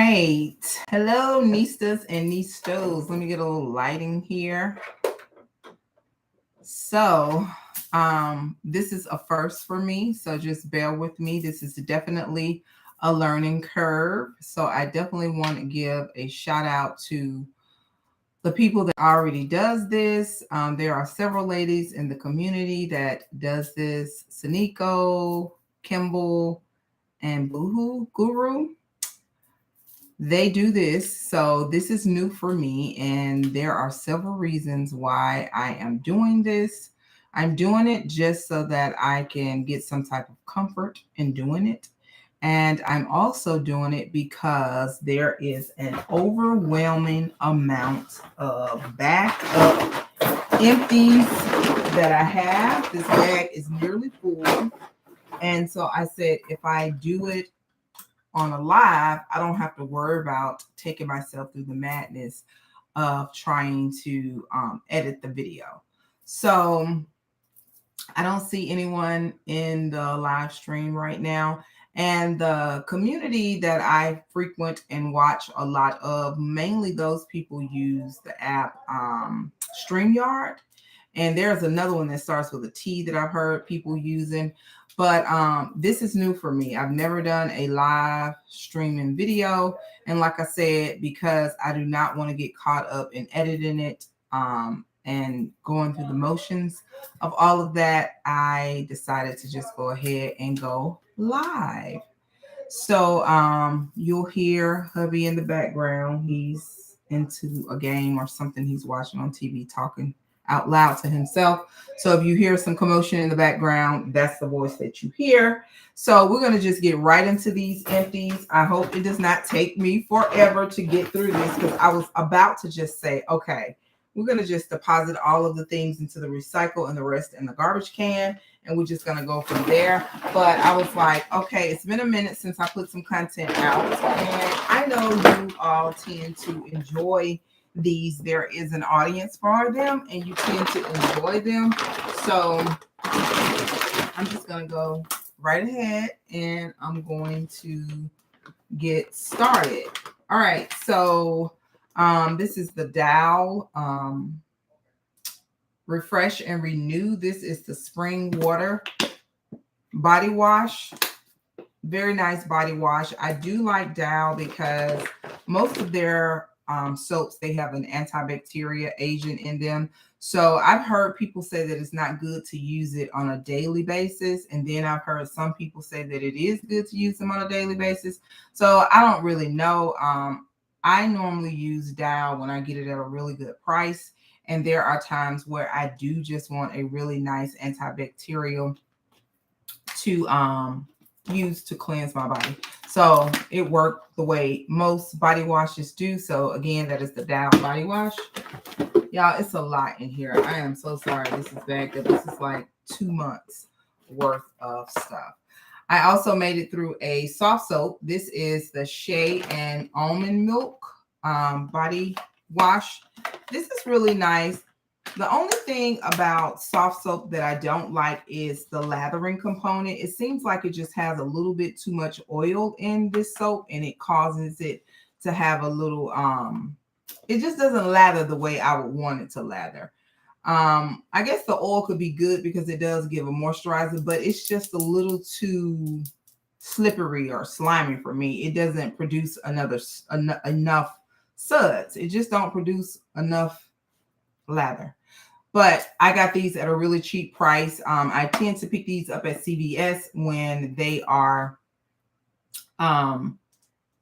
right. Hello, Nistas and Nistos. Let me get a little lighting here. So, this is a first for me. So just bear with me. This is definitely a learning curve. So I definitely want to give a shout out to the people that already does this. There are several ladies in the community that does this. Saniko, Kimball, and Boohoo Guru. They do this. So this is new for me. And there are several reasons why I am doing this. I'm doing it just so that I can get some type of comfort in doing it. And I'm also doing it because there is an overwhelming amount of backup empties that I have. This bag is nearly full. And so I said, if I do it on a live, I don't have to worry about taking myself through the madness of trying to edit the video. So I don't see anyone in the live stream right now. And the community that I frequent and watch a lot of, mainly those people use the app StreamYard. And there's another one that starts with a T that I've heard people using. But this is new for me. I've never done a live streaming video. And like I said, because I do not want to get caught up in editing it and going through the motions of all of that, I decided to just go ahead and go live. So you'll hear hubby in the background. He's into a game or something he's watching on TV, talking out loud to himself. So if you hear some commotion in the background, that's the voice that you hear. So we're going to just get right into these empties. I hope it does not take me forever to get through this, because I was about to just say, okay, we're going to just deposit all of the things into the recycle and the rest in the garbage can. And we're just going to go from there. But I was like, okay, it's been a minute since I put some content out. And I know you all tend to enjoy these. There is an audience for them and you tend to enjoy them. So I'm just going to go right ahead and I'm going to get started. All right. So this is the Dow Refresh and Renew. This is the spring water body wash. Very nice body wash. I do like Dow because most of their soaps, they have an antibacterial agent in them. So I've heard people say that it's not good to use it on a daily basis. And then I've heard some people say that it is good to use them on a daily basis. So I don't really know. I normally use Dow when I get it at a really good price. And there are times where I do just want a really nice antibacterial to use to cleanse my body. So it worked the way most body washes do. So again, that is the Dow body wash. Y'all, it's a lot in here. I am so sorry. This is backed up. This is like 2 months worth of stuff. I also made it through a soft soap. This is the Shea and Almond Milk body wash. This is really nice. The only thing about soft soap that I don't like is the lathering component. It seems like it just has a little bit too much oil in this soap and it causes it to have a little, it just doesn't lather the way I would want it to lather. I guess the oil could be good because it does give a moisturizer, but it's just a little too slippery or slimy for me. It doesn't produce enough suds. It just don't produce enough lather. But I got these at a really cheap price. I tend to pick these up at CVS when they are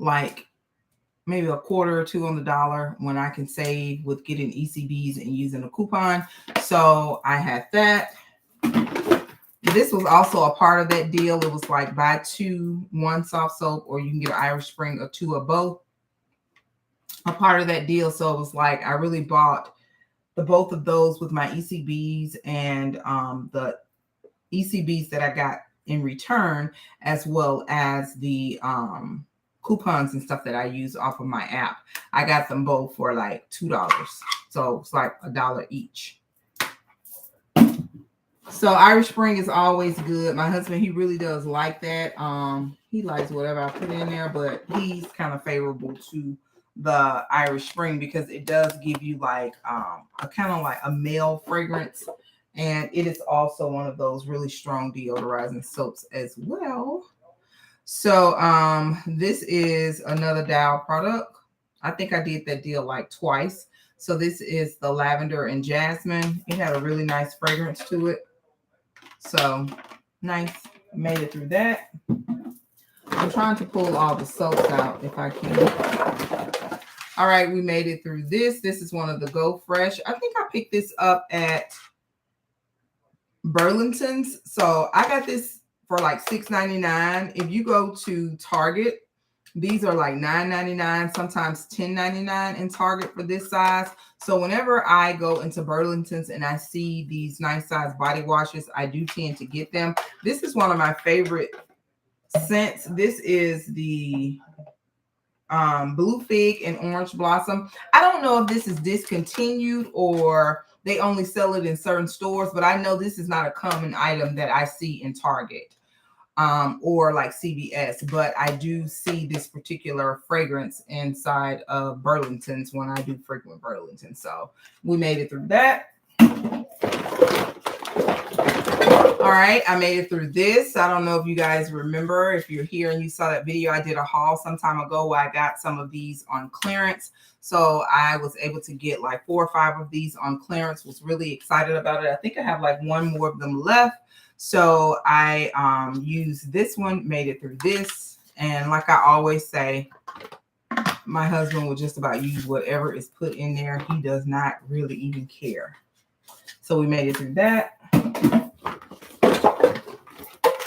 like maybe a quarter or two on the dollar, when I can save with getting ECBs and using a coupon. So I had that. This was also a part of that deal. It was like buy 2, 1 soft soap, or you can get an Irish Spring or 2 of both. A part of that deal. So it was like I really bought the both of those with my ECBs and the ECBs that I got in return, as well as the coupons and stuff that I use off of my app. I got them both for like $2. So it's like $1 each. So Irish Spring is always good. My husband, he really does like that. he likes whatever I put in there, but he's kind of favorable to the Irish Spring because it does give you like a kind of like a male fragrance, and it is also one of those really strong deodorizing soaps as well. So this is another Dow product. I think I did that deal like twice. So this is the lavender and jasmine. It had a really nice fragrance to it. So nice. Made it through that. I'm trying to pull all the soaps out if I can. All right, we made it through this. This is one of the Go Fresh. I think I picked this up at Burlington's. So I got this for like $6.99. If you go to Target, these are like $9.99, sometimes $10.99 in Target for this size. So whenever I go into Burlington's and I see these nice size body washes, I do tend to get them. This is one of my favorite scents. This is the Blue Fig and Orange Blossom. I don't know if this is discontinued or they only sell it in certain stores, but I know this is not a common item that I see in Target or like CVS, but I do see this particular fragrance inside of Burlington's when I do frequent Burlington. So we made it through that. All right, I made it through this. I don't know if you guys remember, if you're here and you saw that video, I did a haul some time ago where I got some of these on clearance. So I was able to get like 4 or 5 of these on clearance. Was really excited about it. I think I have like 1 more of them left. So I used this one, made it through this. And like I always say, my husband will just about use whatever is put in there. He does not really even care. So we made it through that.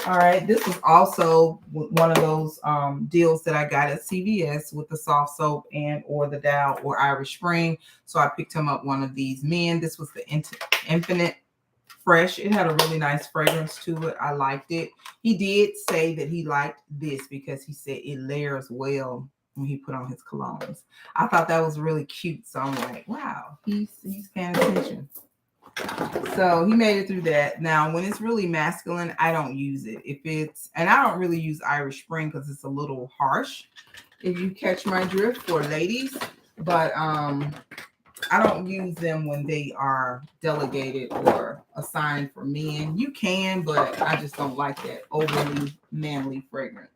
All right, this was also one of those deals that I got at CVS with the soft soap and or the Dow or Irish Spring. So I picked him up one of these men. This was the Infinite Fresh. It had a really nice fragrance to it. I liked it. He did say that he liked this because he said it layers well when he put on his colognes. I thought that was really cute. So I'm like, wow, he's paying attention. So he made it through that. Now, when it's really masculine, I don't use it. And I don't really use Irish Spring because it's a little harsh, if you catch my drift, for ladies. But I don't use them when they are delegated or assigned for men. You can, but I just don't like that overly manly fragrance.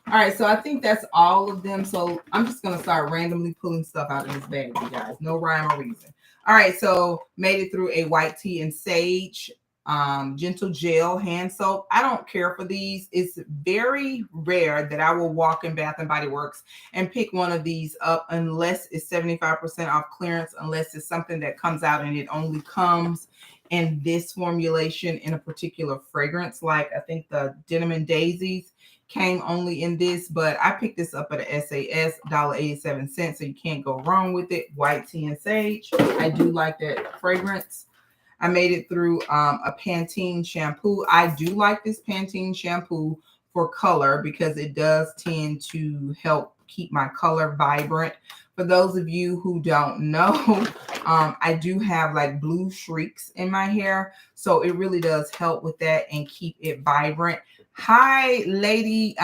All right, so I think that's all of them. So I'm just going to start randomly pulling stuff out of this bag, you guys. No rhyme or reason. All right, so made it through a white tea and sage gentle gel hand soap. I don't care for these. It's very rare that I will walk in Bath and Body Works and pick one of these up unless it's 75% off clearance, unless it's something that comes out and it only comes in this formulation in a particular fragrance. Like I think the Denim and Daisies came only in this, but I picked this up at a SAS, $1.87, so you can't go wrong with it. White tea and sage. I do like that fragrance. I made it through a Pantene shampoo. I do like this Pantene shampoo for color because it does tend to help keep my color vibrant. For those of you who don't know, I do have like blue streaks in my hair, so it really does help with that and keep it vibrant. Hi, Lady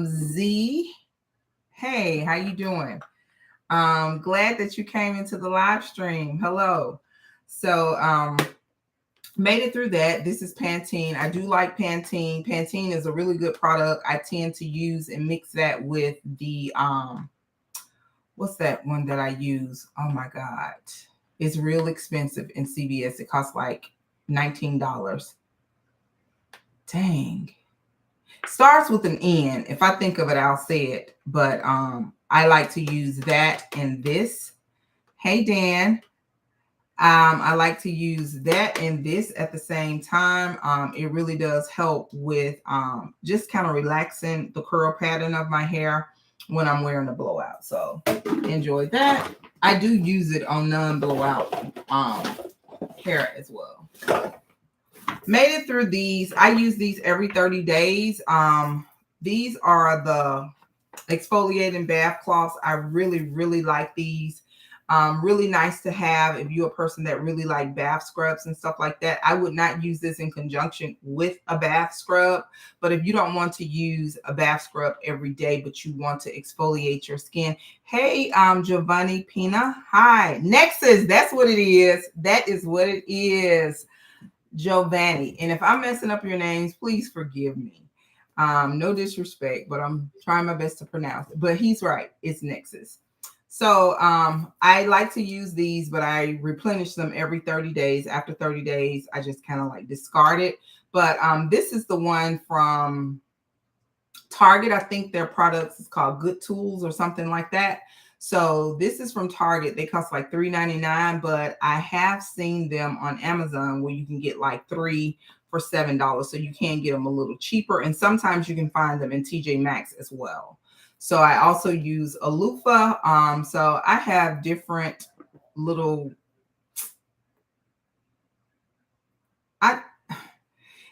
Z. Hey, how you doing? Glad that you came into the live stream. Hello. So made it through that. This is Pantene. I do like Pantene. Pantene is a really good product. I tend to use and mix that with the what's that one that I use? Oh my God. It's real expensive in CVS. It costs like $19. Dang. Starts with an N. If I think of it, I'll say it. But I like to use that and this. Hey, Dan. I like to use that and this at the same time. It really does help with just kind of relaxing the curl pattern of my hair when I'm wearing a blowout. So enjoy that. I do use it on non-blowout hair as well. Made it through these. I use these every 30 days. These are the exfoliating bath cloths. I really, really like these. Really nice to have if you're a person that really like bath scrubs and stuff like that. I would not use this in conjunction with a bath scrub, but if you don't want to use a bath scrub every day, but you want to exfoliate your skin. Hey, Giovanni Pina. Hi. Nexus. That's what it is. That is what it is, Giovanni. And if I'm messing up your names, please forgive me. No disrespect, but I'm trying my best to pronounce it. But he's right. It's Nexus. So I like to use these, but I replenish them every 30 days. After 30 days, I just kind of like discard it. But this is the one from Target. I think their products is called Good Tools or something like that. So this is from Target. They cost like $3.99, but I have seen them on Amazon where you can get like 3 for $7. So you can get them a little cheaper. And sometimes you can find them in TJ Maxx as well. So I also use a loofah. So I have different little,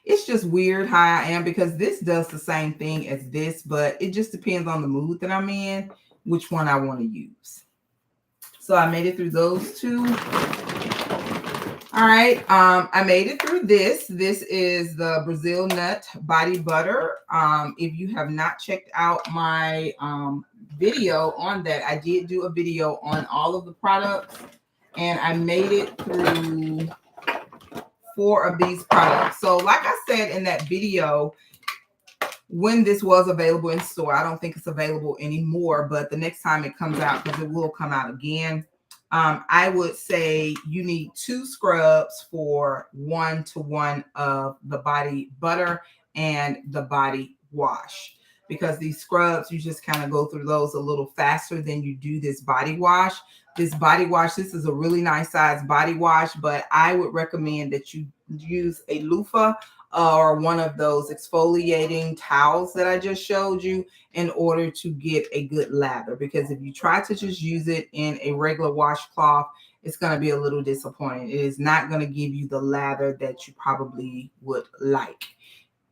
it's just weird how I am because this does the same thing as this, but it just depends on the mood that I'm in, which one I want to use. So I made it through those two. All right, I made it through this. This is the Brazil Nut Body Butter. If you have not checked out my video on that, I did do a video on all of the products, and I made it through 4 of these products. So like I said in that video, when this was available in store, I don't think it's available anymore, but the next time it comes out, because it will come out again, I would say you need 2 scrubs for 1 to 1 of the body butter and the body wash, because these scrubs, you just kind of go through those a little faster than you do this body wash. This body wash, this is a really nice size body wash, but I would recommend that you use a loofah or one of those exfoliating towels that I just showed you in order to get a good lather. Because if you try to just use it in a regular washcloth, it's going to be a little disappointing. It is not going to give you the lather that you probably would like.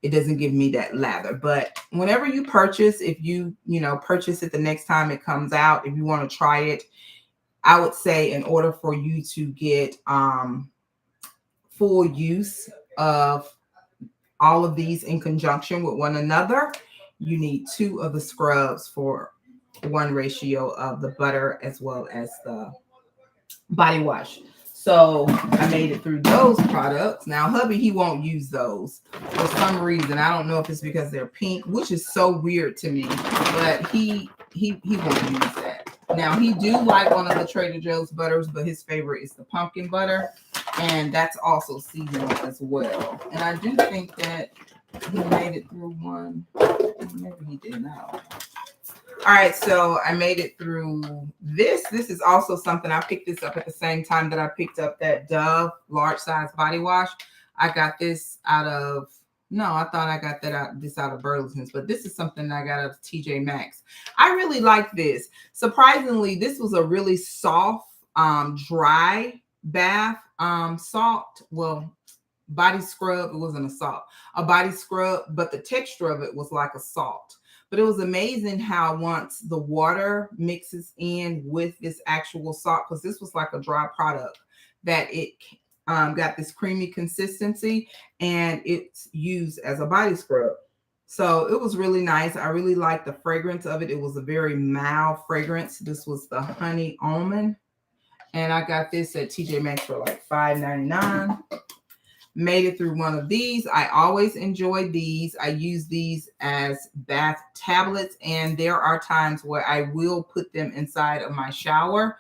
It doesn't give me that lather. But whenever you purchase, if you purchase it the next time it comes out, if you want to try it, I would say in order for you to get full use of all of these in conjunction with one another, you need 2 of the scrubs for 1 ratio of the butter as well as the body wash. So I made it through those products. Now hubby, he won't use those for some reason. I don't know if it's because they're pink, which is so weird to me, but he won't use that. Now he do like one of the Trader Joe's butters, but his favorite is the pumpkin butter, and that's also seasonal as well. And I do think that he made it through one. Maybe he did not. All right, so I made it through this. This is also something I picked this up at the same time that I picked up that Dove large size body wash. I got this out of, no, I thought I got this out of Burlington's, but this is something I got out of TJ Maxx. I really like this. Surprisingly, this was a really soft, dry bath salt. Well, body scrub. It wasn't a body scrub, but the texture of it was like a salt. But it was amazing how once the water mixes in with this actual salt, because this was like a dry product, that it got this creamy consistency, and it's used as a body scrub. So it was really nice. I really liked the fragrance of it. It was a very mild fragrance. This was the honey almond, and I got this at TJ Maxx for like $5.99. Made it through one of these. I always enjoy these. I use these as bath tablets, and there are times where I will put them inside of my shower.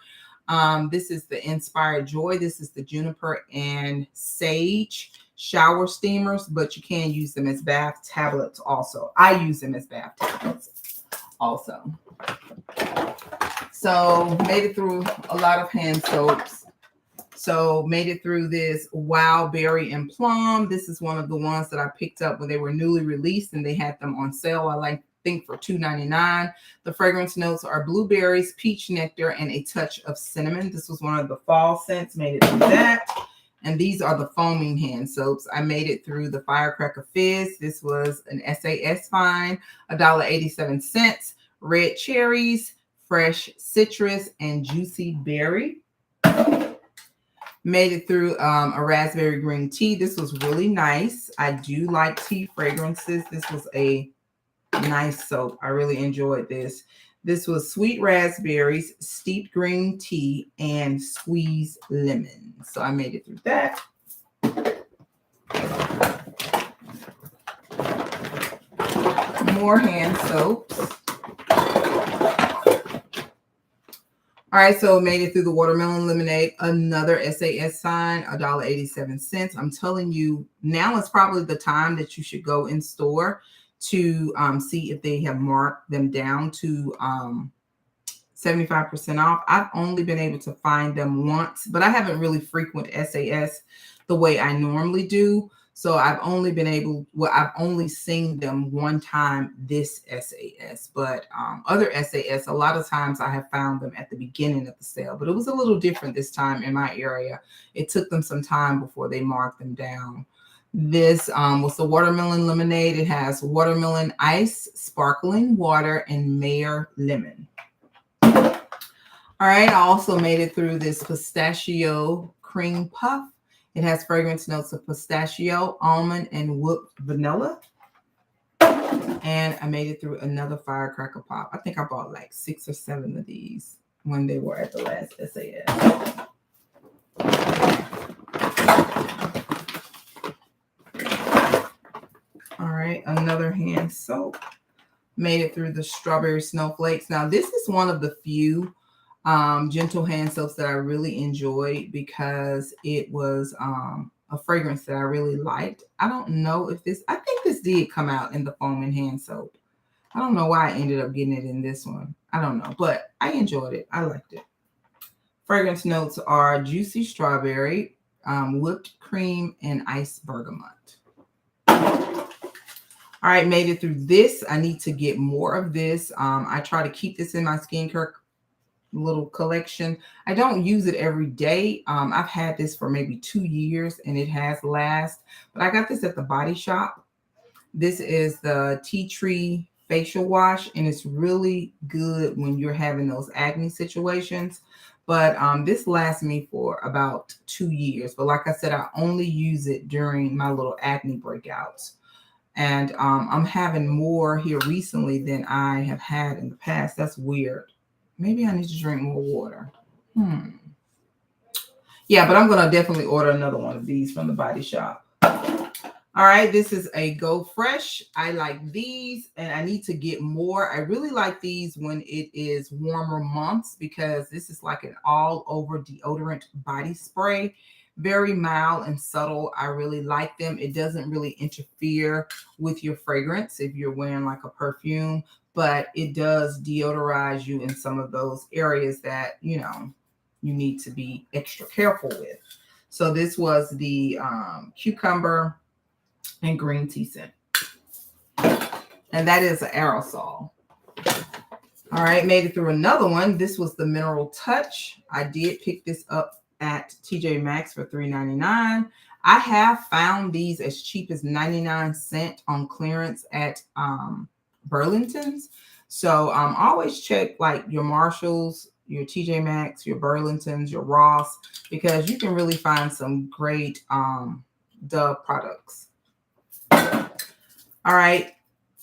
This is the Inspired Joy. This is the juniper and sage shower steamers, but you can use them as bath tablets also. I use them as bath tablets also. So made it through a lot of hand soaps. So made it through this Wild Berry and Plum. This is one of the ones that I picked up when they were newly released, and they had them on sale. I think for $2.99. The fragrance notes are blueberries, peach nectar, and a touch of cinnamon. This was one of the fall scents. Made it through that. And these are the foaming hand soaps. I made it through the Firecracker Fizz. This was an SAS fine, $1.87. Red cherries, fresh citrus and juicy berry. Made it through a raspberry green tea. This was really nice. I do like tea fragrances. This was a nice soap. I really enjoyed this. This was sweet raspberries, steeped green tea, and squeezed lemon. So I made it through that. More hand soaps. All right, so made it through the watermelon lemonade, another SAS sign, $1.87. I'm telling you, now is probably the time that you should go in store to see if they have marked them down to 75% off. I've only been able to find them once, but I haven't really frequent SAS the way I normally do. So I've only been able, well, I've only seen them one time this SAS, but other SAS, a lot of times I have found them at the beginning of the sale, but it was a little different this time in my area. It took them some time before they marked them down. This was the watermelon lemonade. It has watermelon ice, sparkling water, and Mayer lemon. All right, I also made it through this pistachio cream puff. It has fragrance notes of pistachio, almond, and whooped vanilla. And I made it through another firecracker pop. I think I bought like 6 or 7 of these when they were at the last SAS. All right, another hand soap. Made it through the strawberry snowflakes. Now, this is one of the few gentle hand soaps that I really enjoyed because it was a fragrance that I really liked. I don't know if this, I think this did come out in the foaming hand soap. I don't know why I ended up getting it in this one. I don't know, but I enjoyed it. I liked it. Fragrance notes are juicy strawberry, whipped cream, and iced bergamot. All right, made it through this. I need to get more of this. I try to keep this in my skincare little collection. I don't use it every day. I've had this for maybe 2 years and it has last, but I got this at the Body Shop. This is the Tea Tree facial wash, and it's really good when you're having those acne situations. But this lasts me for about 2 years. But like I said, I only use it during my little acne breakouts. And I'm having more here recently than I have had in the past. That's weird. Maybe I need to drink more water. Yeah, but I'm going to definitely order another one of these from the Body Shop. All right, this is a Go Fresh. I like these, and I need to get more. I really like these when it is warmer months because this is like an all-over deodorant body spray. Very mild and subtle. I really like them. It doesn't really interfere with your fragrance if you're wearing like a perfume, but it does deodorize you in some of those areas that, you know, you need to be extra careful with. So this was the cucumber and green tea scent. And that is an aerosol. All right, made it through another one. This was the Mineral Touch. I did pick this up at TJ Maxx for $3.99. I have found these as cheap as 99 cents on clearance at Burlington's. So always check like your Marshalls, your TJ Maxx, your Burlington's, your Ross, because you can really find some great Dove products. All right.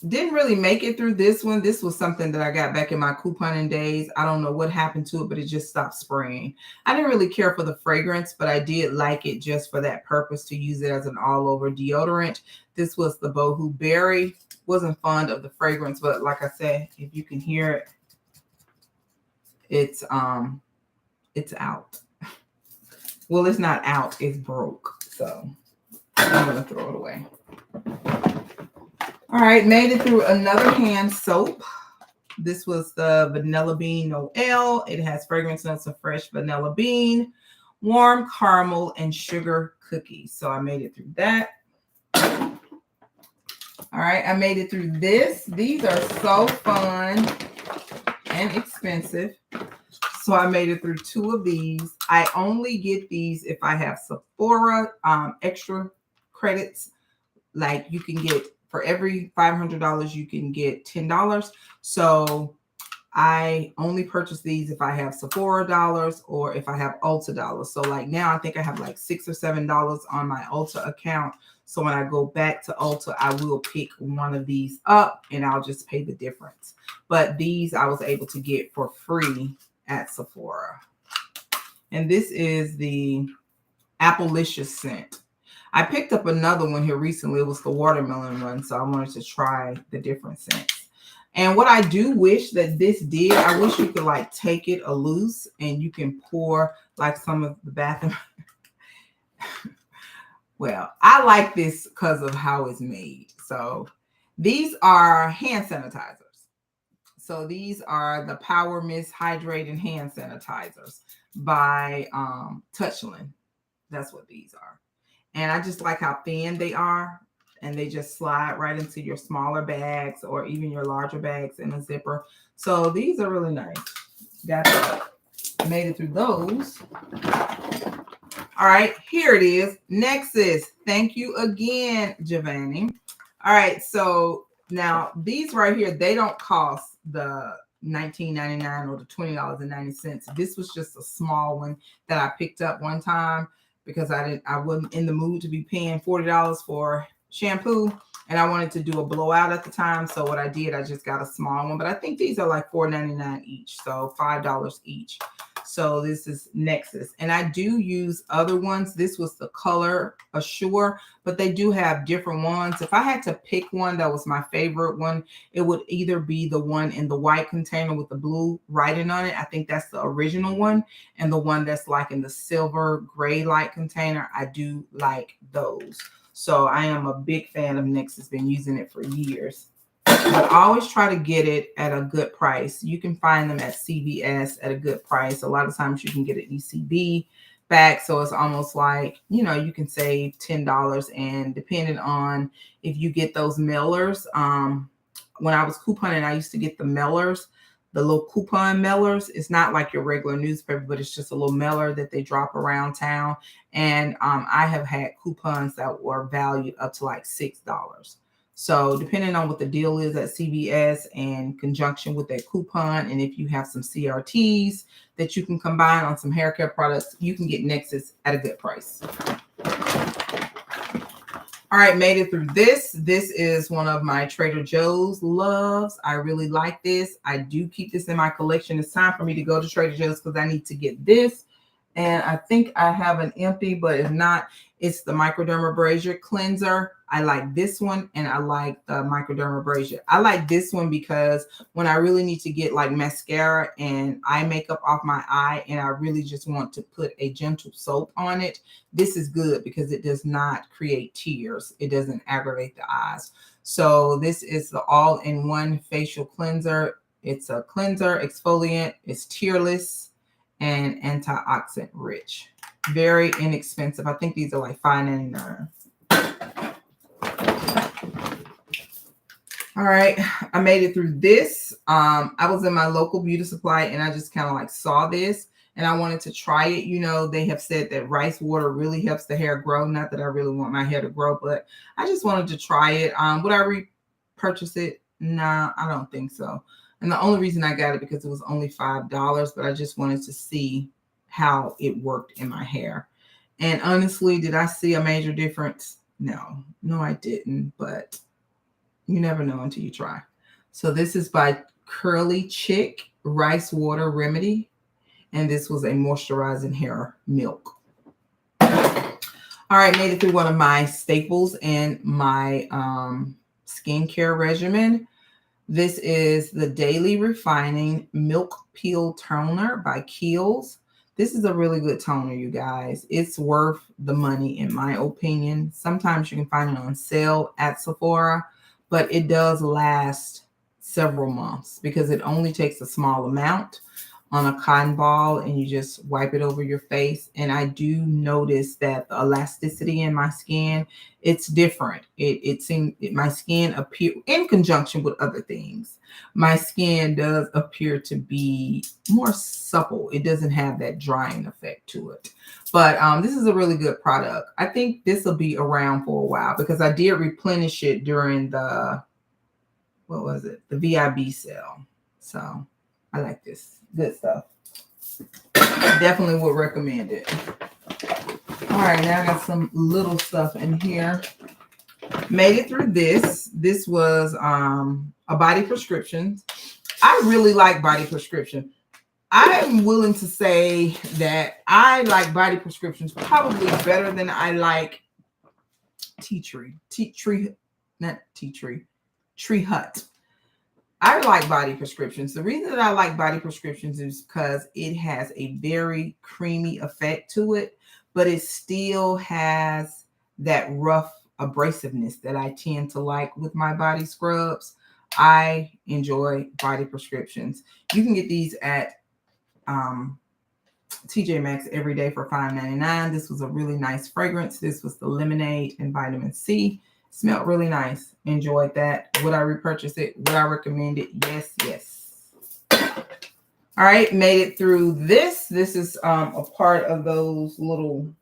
Didn't really make it through this one. This was something that I got back in my couponing days. I don't know what happened to it, but it just stopped spraying. I didn't really care for the fragrance, but I did like it just for that purpose, to use it as an all-over deodorant. This was the Boho Berry. Wasn't fond of the fragrance, but like I said, if you can hear it, it's out. Well, it's not out, it's broke. So I'm gonna throw it away. All right, made it through another hand soap. This was the Vanilla Bean Noel. It has fragrance notes of fresh vanilla bean, warm caramel, and sugar cookies. So I made it through that. All right, I made it through this. These are so fun and expensive. So I made it through 2 of these. I only get these if I have Sephora extra credits. Like you can get, for every $500, you can get $10. So I only purchase these if I have Sephora dollars or if I have Ulta dollars. So like now I think I have like $6 or $7 on my Ulta account. So when I go back to Ulta, I will pick one of these up and I'll just pay the difference. But these I was able to get for free at Sephora. And this is the Applicious scent. I picked up another one here recently. It was the watermelon one. So I wanted to try the different scents. And what I do wish that this did, I wish you could like take it loose and you can pour like some of the bathroom. Well, I like this because of how it's made. So these are hand sanitizers. So these are the Power Mist Hydrating Hand Sanitizers by Touchland. That's what these are. And I just like how thin they are. And they just slide right into your smaller bags or even your larger bags in a zipper. So these are really nice. Got that. Made it through those. All right, here it is. Next is, thank you again, Giovanni. All right, so now these right here, they don't cost the $19.99 or the $20.90. This was just a small one that I picked up one time because I wasn't in the mood to be paying $40 for shampoo, and I wanted to do a blowout at the time. So what I did, I just got a small one, but I think these are like $4.99 each, so $5 each. So this is Nexus, and I do use other ones. This was the Color Assure, but they do have different ones. If I had to pick one that was my favorite one, it would either be the one in the white container with the blue writing on it. I think that's the original one, and the one that's like in the silver gray light container. I do like those. So I am a big fan of Nexus, been using it for years. But I always try to get it at a good price. You can find them at CVS at a good price. A lot of times you can get an ECB back. So it's almost like, you know, you can save $10. And depending on if you get those mailers, when I was couponing, I used to get the mailers, the little coupon mailers. It's not like your regular newspaper, but it's just a little mailer that they drop around town. And I have had coupons that were valued up to like $6. So depending on what the deal is at CVS in conjunction with that coupon, and if you have some CRTs that you can combine on some hair care products, you can get Nexus at a good price. All right, made it through this. This is one of my Trader Joe's loves. I really like this. I do keep this in my collection. It's time for me to go to Trader Joe's because I need to get this. And I think I have an empty, but if not, it's the Microdermabrasion Cleanser. I like this one, and I like the Microdermabrasion. I like this one because when I really need to get like mascara and eye makeup off my eye, and I really just want to put a gentle soap on it, this is good because it does not create tears. It doesn't aggravate the eyes. So this is the all-in-one facial cleanser. It's a cleanser, exfoliant, it's tearless, and antioxidant rich. Very inexpensive. I think these are like $5.99. All right, I made it through this. I was in my local beauty supply and I just kind of like saw this and I wanted to try it. You know, they have said that rice water really helps the hair grow. Not that I really want my hair to grow, but I just wanted to try it. Would I repurchase it? Nah, I don't think so. And the only reason I got it because it was only $5, but I just wanted to see how it worked in my hair. And honestly, did I see a major difference? No, I didn't, but you never know until you try. So this is by Curly Chick Rice Water Remedy. And this was a moisturizing hair milk. All right, made it through one of my staples in my skincare regimen. This is the Daily Refining Milk Peel Toner by Kilz. This is a really good toner, you guys. It's worth the money, in my opinion. Sometimes you can find it on sale at Sephora, but it does last several months because it only takes a small amount on a cotton ball and you just wipe it over your face. And I do notice that the elasticity in my skin, it's different. It seems my skin appear in conjunction with other things. My skin does appear to be more supple. It doesn't have that drying effect to it. But this is a really good product. I think this will be around for a while because I did replenish it during the, what was it? The VIB sale. So I like this. Good stuff. Definitely would recommend it. All right, now I got some little stuff in here. Made it through this. This was a body prescription. I really like body prescription. I'm willing to say that I like body prescriptions probably better than I like Tree Hut. I like body prescriptions. The reason that I like body prescriptions is because it has a very creamy effect to it, but it still has that rough abrasiveness that I tend to like with my body scrubs. I enjoy body prescriptions. You can get these at TJ Maxx every day for $5.99. This was a really nice fragrance. This was the lemonade and vitamin C. Smelled really nice. Enjoyed that. Would I repurchase it? Would I recommend it? Yes, yes. All right, made it through this. This is a part of those little,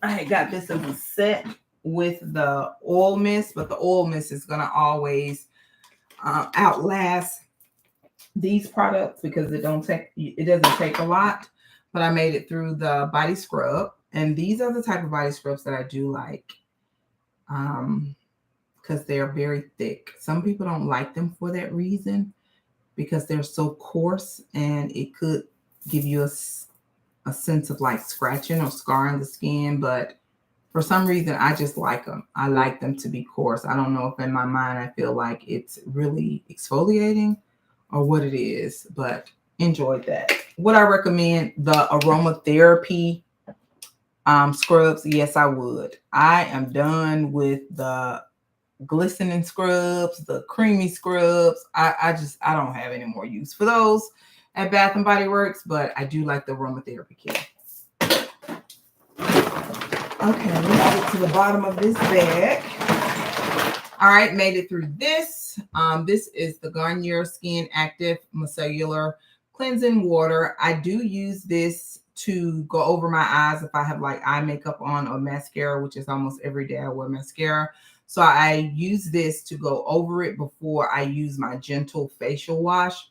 I got this as a set with the oil mist, but the oil mist is going to always outlast these products because it doesn't take a lot. But I made it through the body scrub, and these are the type of body scrubs that I do like. Because they're very thick. Some people don't like them for that reason because they're so coarse, and it could give you a sense of like scratching or scarring the skin. But for some reason, I just like them. I like them to be coarse. I don't know if in my mind I feel like it's really exfoliating or what it is, but enjoyed that. Would I recommend the aromatherapy scrubs? Yes, I would. I am done with the glistening scrubs, the creamy scrubs. I don't have any more use for those at Bath and Body Works, but I do like the aromatherapy kit. Okay, let's get to the bottom of this bag. All right, made it through this. This is the Garnier Skin Active Micellar Cleansing Water. I do use this to go over my eyes if I have like eye makeup on or mascara, which is almost every day I wear mascara. So I use this to go over it before I use my gentle facial wash,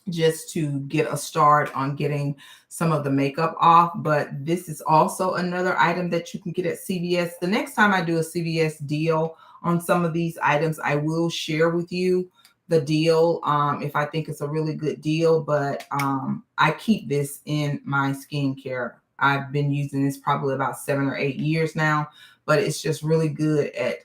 just to get a start on getting some of the makeup off. But this is also another item that you can get at CVS. The next time I do a CVS deal on some of these items, I will share with you the deal if I think it's a really good deal. But I keep this in my skincare. I've been using this probably about 7 or 8 years now, but it's just really good at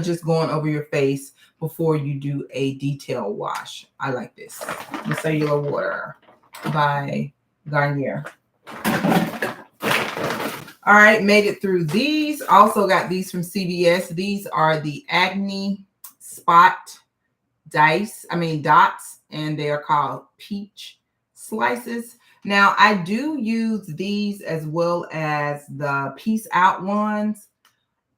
just going over your face before you do a detailed wash. I like this. The Cellular Water by Garnier. All right, made it through these. Also got these from CVS. These are the Acne Spot dots, and they are called Peach Slices. Now, I do use these as well as the Peace Out ones.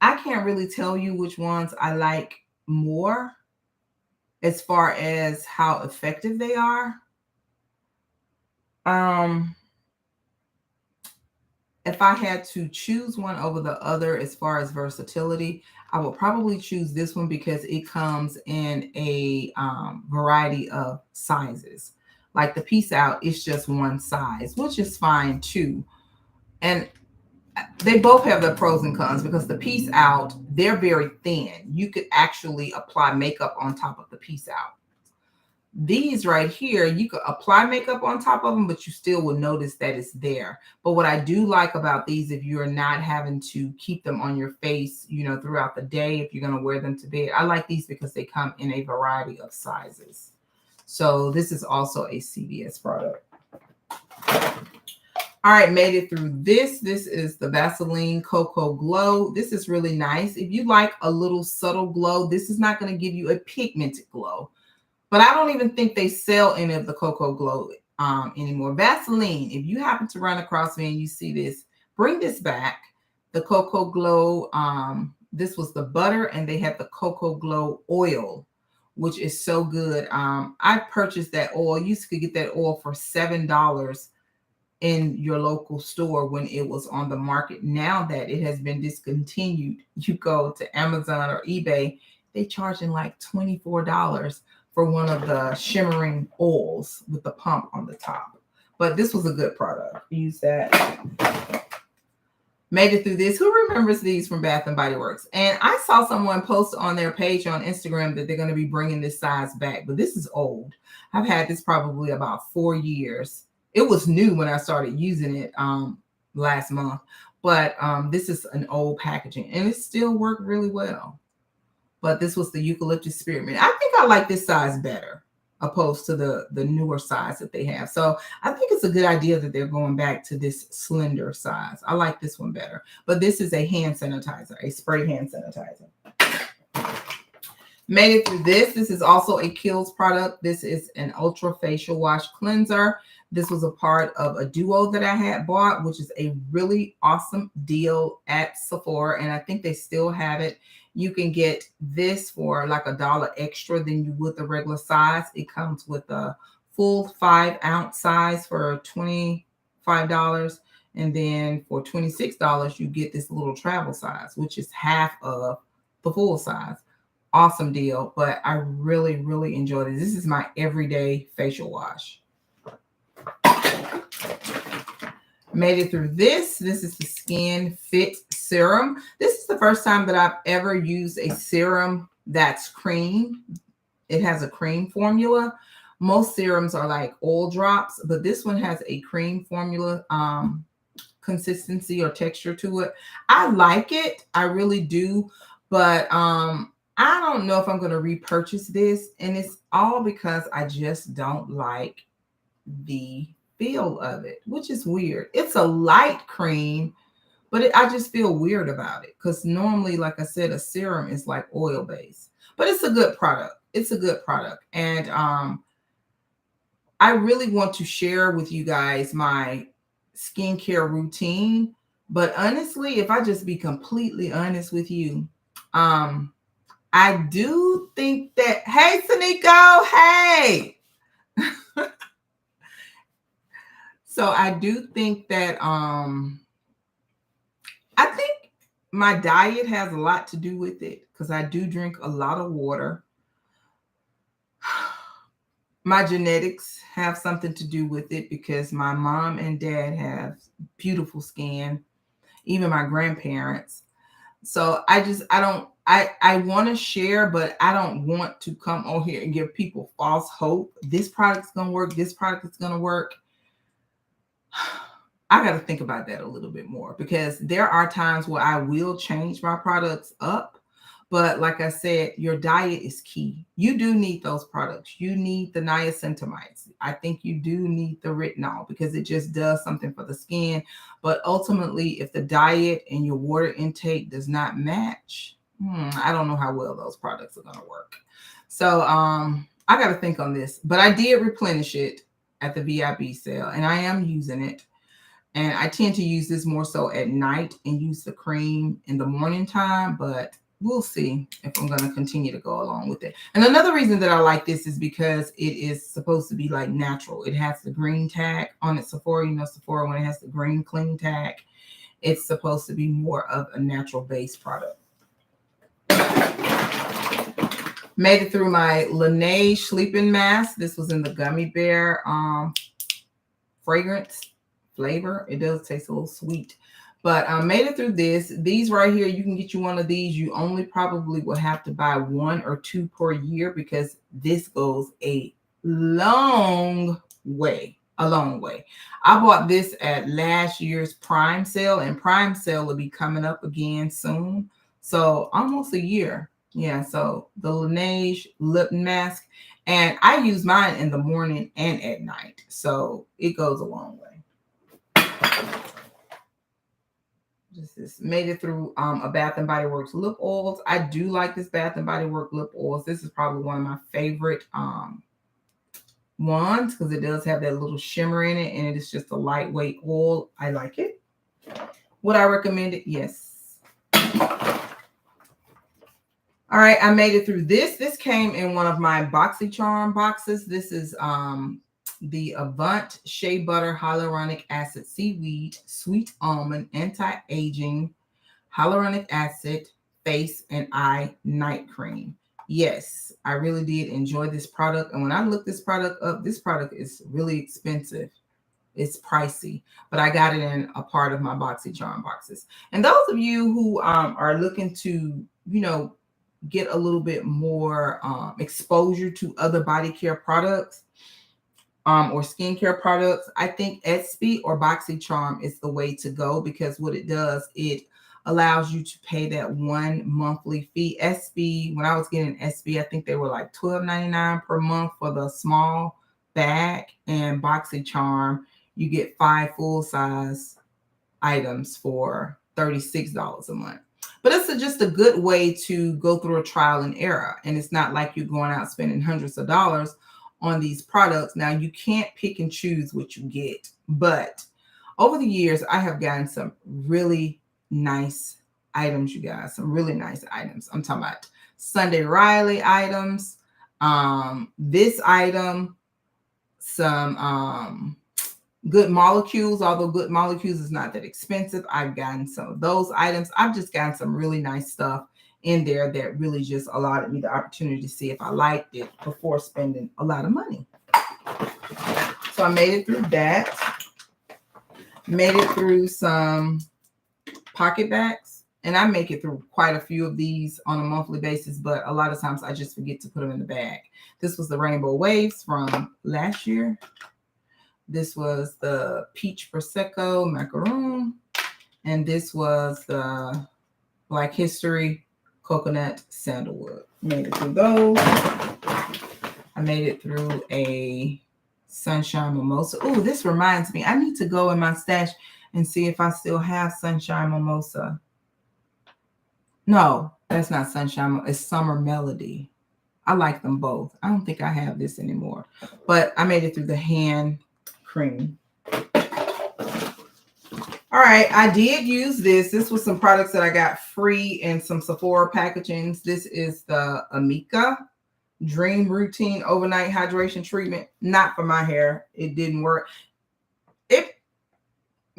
I can't really tell you which ones I like more as far as how effective they are. If I had to choose one over the other as far as versatility, I would probably choose this one because it comes in a variety of sizes. Like the Peace Out, it's just one size, which is fine too. And they both have their pros and cons because the Peace Out, they're very thin. You could actually apply makeup on top of the Peace Out. These right here, you could apply makeup on top of them, but you still will notice that it's there. But what I do like about these, if you're not having to keep them on your face, throughout the day, if you're going to wear them to bed, I like these because they come in a variety of sizes. So this is also a CVS product. All right, made it through this. This is the Vaseline Cocoa Glow. This is really nice. If you like a little subtle glow, this is not going to give you a pigmented glow. But I don't even think they sell any of the Cocoa Glow anymore. Vaseline, if you happen to run across me and you see this, bring this back. The Cocoa Glow, this was the butter, and they had the Cocoa Glow oil, which is so good. I purchased that oil. You could get that oil for $7 in your local store when it was on the market. Now that it has been discontinued, you go to Amazon or eBay, they charging like $24 for one of the shimmering oils with the pump on the top. But this was a good product. Use that. Made it through this. Who remembers these from Bath & Body Works? And I saw someone post on their page on Instagram that they're going to be bringing this size back. But this is old. I've had this probably about 4 years. It was new when I started using it last month. But this is an old packaging. And it still worked really well. But this was the Eucalyptus Spearmint. I think I like this size better opposed to the newer size that they have. So I think it's a good idea that they're going back to this slender size. I like this one better. But this is a hand sanitizer, a spray hand sanitizer. Made it through this. This is also a Kilz product. This is an ultra facial wash cleanser. This was a part of a duo that I had bought, which is a really awesome deal at Sephora. And I think they still have it. You can get this for like $1 extra than you would the regular size. It comes with a full 5-ounce size for $25. And then for $26, you get this little travel size, which is half of the full size. Awesome deal. But I really, really enjoyed it. This is my everyday facial wash. Made it through this. This is the Skinfit Serum. This is the first time that I've ever used a serum that's cream. It has a cream formula. Most serums are like oil drops, but this one has a cream formula consistency or texture to it. I like it. I really do. But I don't know if I'm going to repurchase this. And it's all because I just don't like the feel of it, which is weird. It's a light cream, but I just feel weird about it because normally, like I said, a serum is like oil based, but it's a good product. It's a good product. And I really want to share with you guys my skincare routine. But honestly, if I just be completely honest with you, I do think that, hey, Saniko, hey. So I do think that I think my diet has a lot to do with it because I do drink a lot of water. My genetics have something to do with it because my mom and dad have beautiful skin, even my grandparents. So I want to share, but I don't want to come on here and give people false hope. This product's going to work. This product is going to work. I got to think about that a little bit more because there are times where I will change my products up. But like I said, your diet is key. You do need those products. You need the niacinamides. I think you do need the retinol because it just does something for the skin. But ultimately, if the diet and your water intake does not match, I don't know how well those products are going to work. So I got to think on this. But I did replenish it at the VIB sale, and I am using it. And I tend to use this more so at night and use the cream in the morning time, but we'll see if I'm going to continue to go along with it. And another reason that I like this is because it is supposed to be like natural. It has the green tag on it. Sephora, you know, Sephora, when it has the green clean tag, it's supposed to be more of a natural based product. Made it through my Laneige sleeping mask. This was in the gummy bear fragrance flavor. It does taste a little sweet, but I made it through this. These right here, you can get you one of these. You only probably will have to buy 1 or 2 per year because this goes a long way. A long way. I bought this at last year's Prime sale, and Prime sale will be coming up again soon. So almost a year. Yeah, so the Laneige lip mask, and I use mine in the morning and at night. So it goes a long way. This made it through a Bath & Body Works lip oils. I do like this Bath & Body Works lip oils. This is probably one of my favorite ones because it does have that little shimmer in it, and it is just a lightweight oil. I like it. Would I recommend it? Yes. All right, I made it through this. This came in one of my BoxyCharm boxes. This is the Avant Shea Butter Hyaluronic Acid Seaweed Sweet Almond Anti-Aging Hyaluronic Acid Face and Eye Night Cream. Yes, I really did enjoy this product. And when I looked this product up, this product is really expensive. It's pricey, but I got it in a part of my BoxyCharm boxes. And those of you who are looking to, get a little bit more exposure to other body care products or skincare products, I think SB or BoxyCharm is the way to go, because what it does, it allows you to pay that one monthly fee. SB, when I was getting SB, I think they were like $12.99 per month for the small bag, and BoxyCharm, you get 5 full-size items for $36 a month. But it's just a good way to go through a trial and error. And it's not like you're going out spending hundreds of dollars on these products. Now, you can't pick and choose what you get. But over the years, I have gotten some really nice items, you guys. Some really nice items. I'm talking about Sunday Riley items. This item, some Good Molecules, although Good Molecules is not that expensive. I've gotten some of those items. I've just gotten some really nice stuff in there that really just allowed me the opportunity to see if I liked it before spending a lot of money. So I made it through that. Made it through some pocket bags. And I make it through quite a few of these on a monthly basis, but a lot of times I just forget to put them in the bag. This was the Rainbow Waves from last year. This was the Peach Prosecco Macaroon. And this was the Black History Coconut Sandalwood. Made it through those. I made it through a Sunshine Mimosa. Oh, this reminds me. I need to go in my stash and see if I still have Sunshine Mimosa. No, that's not Sunshine. It's Summer Melody. I like them both. I don't think I have this anymore. But I made it through the hand cream. All right, I did use this. This was some products that I got free in some Sephora packagings. This is the Amica Dream Routine Overnight Hydration Treatment. Not for my hair. It didn't work.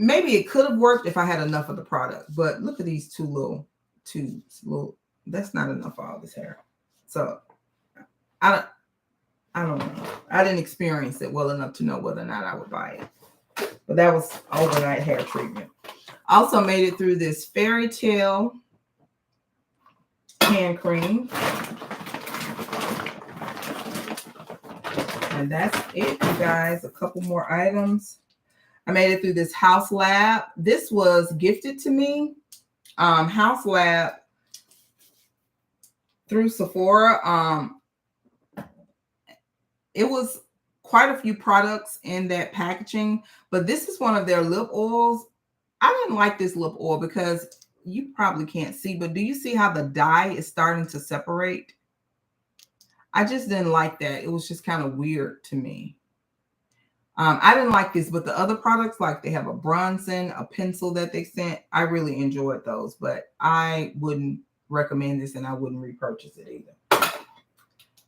Maybe it could have worked if I had enough of the product. But look at these two little tubes. That's not enough for all this hair. So I don't know. I didn't experience it well enough to know whether or not I would buy it. But that was overnight hair treatment. Also made it through this Fairy Tale hand cream. And that's it, you guys. A couple more items. I made it through this House Lab. This was gifted to me. House Lab through Sephora. It was quite a few products in that packaging, but this is one of their lip oils. I didn't like this lip oil because you probably can't see, but do you see how the dye is starting to separate? I just didn't like that. It was just kind of weird to me. I didn't like this, but the other products, like they have a Bronson, a pencil that they sent. I really enjoyed those, but I wouldn't recommend this and I wouldn't repurchase it either.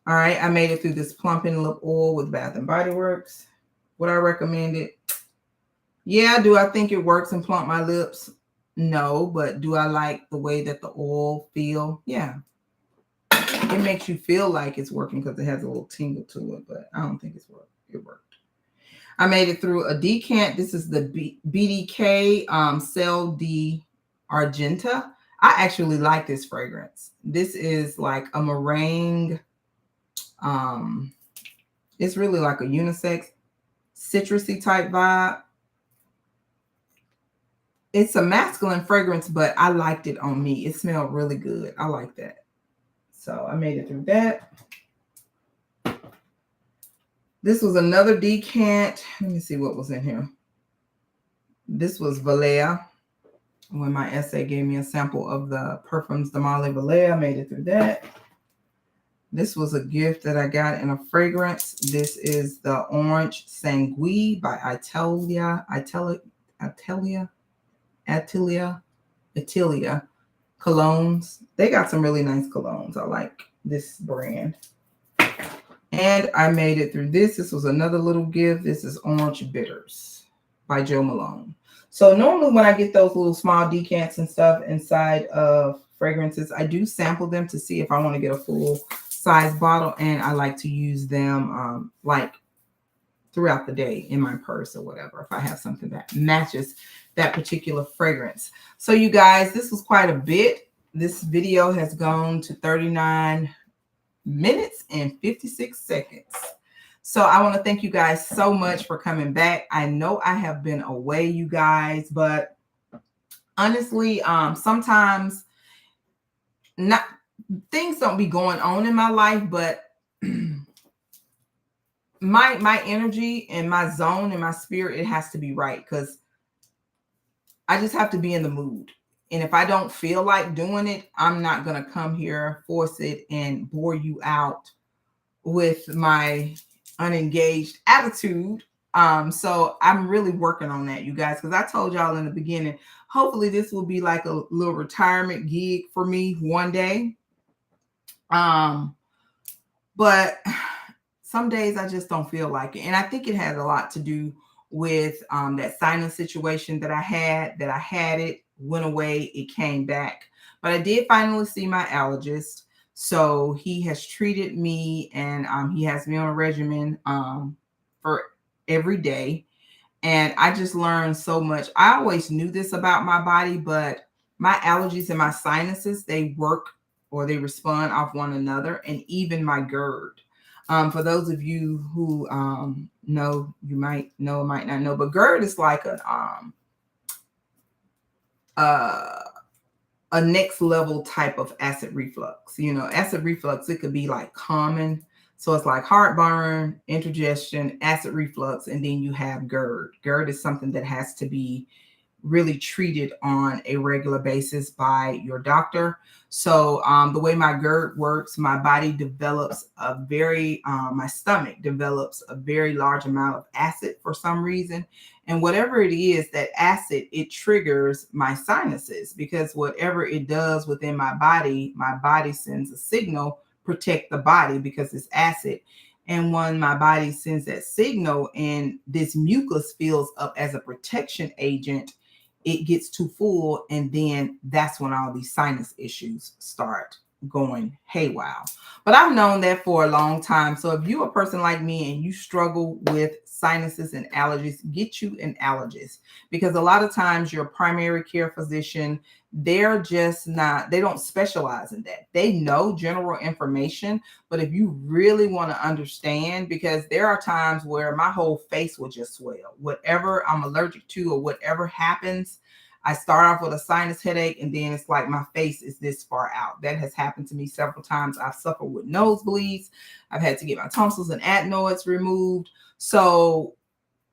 All right, I made it through this plumping lip oil with Bath & Body Works. Would I recommend it? Yeah, do I think it works and plump my lips? No, but do I like the way that the oil feel? Yeah. It makes you feel like it's working because it has a little tingle to it, but I don't think it worked. I made it through a decant. This is the BDK Cell de Argenta. I actually like this fragrance. This is like a meringue. It's really like a unisex citrusy type vibe. It's a masculine fragrance, but I liked it on me. It smelled really good. I like that. So I made it through that. This was another decant. Let me see what was in here. This was Valea. When my essay gave me a sample of the Perfumes de Marly Valea, I made it through that. This was a gift that I got in a fragrance. This is the Orange Sanguis by Atelier colognes. They got some really nice colognes. I like this brand. And I made it through this. This was another little gift. This is Orange Bitters by Jo Malone. So normally when I get those little small decants and stuff inside of fragrances, I do sample them to see if I want to get a full size bottle, and I like to use them like throughout the day in my purse or whatever, if I have something that matches that particular fragrance. So you guys, this was quite a bit. This video has gone to 39 minutes and 56 seconds. So I want to thank you guys so much for coming back. I know I have been away, you guys, but honestly, sometimes not things don't be going on in my life, but my energy and my zone and my spirit, it has to be right, because I just have to be in the mood. And if I don't feel like doing it, I'm not going to come here, force it, and bore you out with my unengaged attitude. So I'm really working on that, you guys, because I told y'all in the beginning, hopefully this will be like a little retirement gig for me one day. But some days I just don't feel like it. And I think it has a lot to do with that sinus situation that I had it, went away, it came back. But I did finally see my allergist. So he has treated me, and he has me on a regimen for every day. And I just learned so much. I always knew this about my body, but my allergies and my sinuses, they work, or they respond off one another, and even my GERD. For those of you who know, you might know, might not know, but GERD is like a next level type of acid reflux. You know, acid reflux, it could be like common. So it's like heartburn, indigestion, acid reflux, and then you have GERD. GERD is something that has to be really treated on a regular basis by your doctor. So the way my GERD works, my body develops my stomach develops a very large amount of acid for some reason. And whatever it is, that acid, it triggers my sinuses, because whatever it does within my body sends a signal, protect the body, because it's acid. And when my body sends that signal and this mucus fills up as a protection agent, it gets too full, and then that's when all these sinus issues start going haywire. But I've known that for a long time. So if you're a person like me and you struggle with sinuses and allergies, get you an allergist, because a lot of times your primary care physician, they're just not, they don't specialize in that. They know general information, but if you really want to understand, because there are times where my whole face will just swell, whatever I'm allergic to or whatever happens. I start off with a sinus headache, and then it's like my face is this far out. That has happened to me several times. I've suffered with nosebleeds. I've had to get my tonsils and adenoids removed. So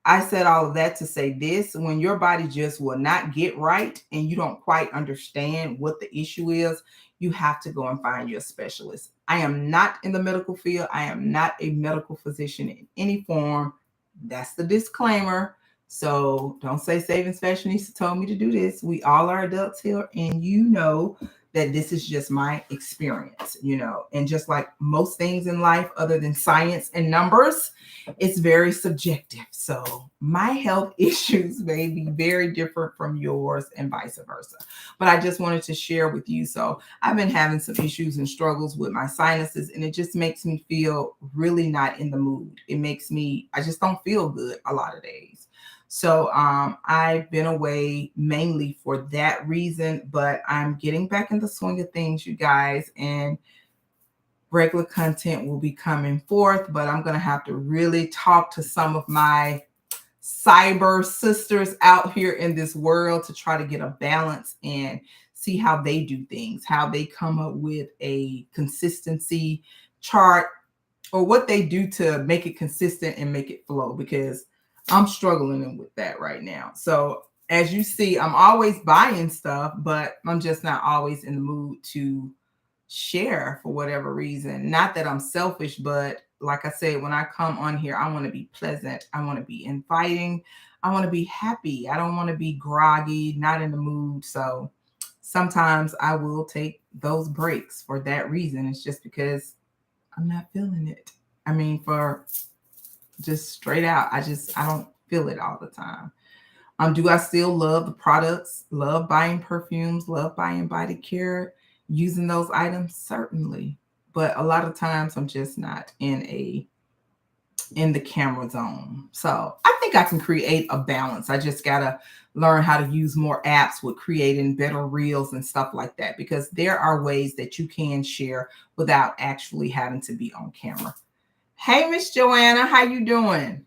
I said all of that to say this: when your body just will not get right and you don't quite understand what the issue is, you have to go and find your specialist. I am not in the medical field. I am not a medical physician in any form. That's the disclaimer. So don't say Savings Fashionista told me to do this. We all are adults here, and you know that this is just my experience, you know, and just like most things in life other than science and numbers, it's very subjective. So my health issues may be very different from yours and vice versa. But I just wanted to share with you. So I've been having some issues and struggles with my sinuses, and it just makes me feel really not in the mood. It makes me, I just don't feel good a lot of days. So I've been away mainly for that reason, but I'm getting back in the swing of things, you guys, and regular content will be coming forth, but I'm going to have to really talk to some of my cyber sisters out here in this world to try to get a balance and see how they do things, how they come up with a consistency chart, or what they do to make it consistent and make it flow, because I'm struggling with that right now. So as you see, I'm always buying stuff, but I'm just not always in the mood to share for whatever reason. Not that I'm selfish, but like I said, when I come on here, I want to be pleasant. I want to be inviting. I want to be happy. I don't want to be groggy, not in the mood. So sometimes I will take those breaks for that reason. It's just because I'm not feeling it. I mean, for just straight out, I don't feel it all the time. Do I still love the products? Love buying perfumes? Love buying body care? Using those items? Certainly. but a lot of times I'm just not in the camera zone. So I think I can create a balance. I just gotta learn how to use more apps with creating better reels and stuff like that, because there are ways that you can share without actually having to be on camera. Hey, Miss Joanna, how you doing?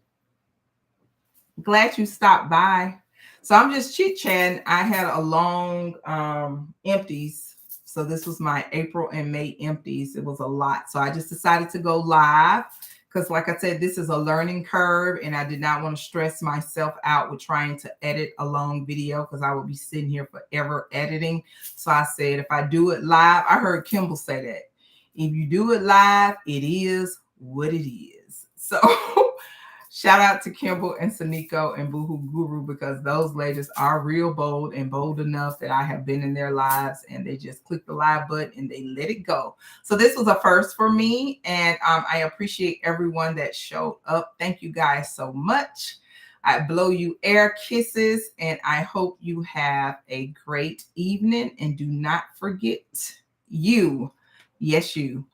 Glad you stopped by. So I'm just chit-chatting. I had a long empties. So this was my April and May empties. It was a lot. So I just decided to go live because, like I said, this is a learning curve, and I did not want to stress myself out with trying to edit a long video because I would be sitting here forever editing. So I said, if I do it live, I heard Kimball say that. If you do it live, it is what it is. So shout out to Kimball and Saniko and Boohoo Guru, because those ladies are real bold and bold enough that I have been in their lives and they just click the live button and they let it go. So this was a first for me, and I appreciate everyone that showed up. Thank you guys so much. I blow you air kisses, and I hope you have a great evening. And do not forget, you, yes, you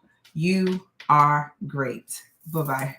are great. Bye-bye.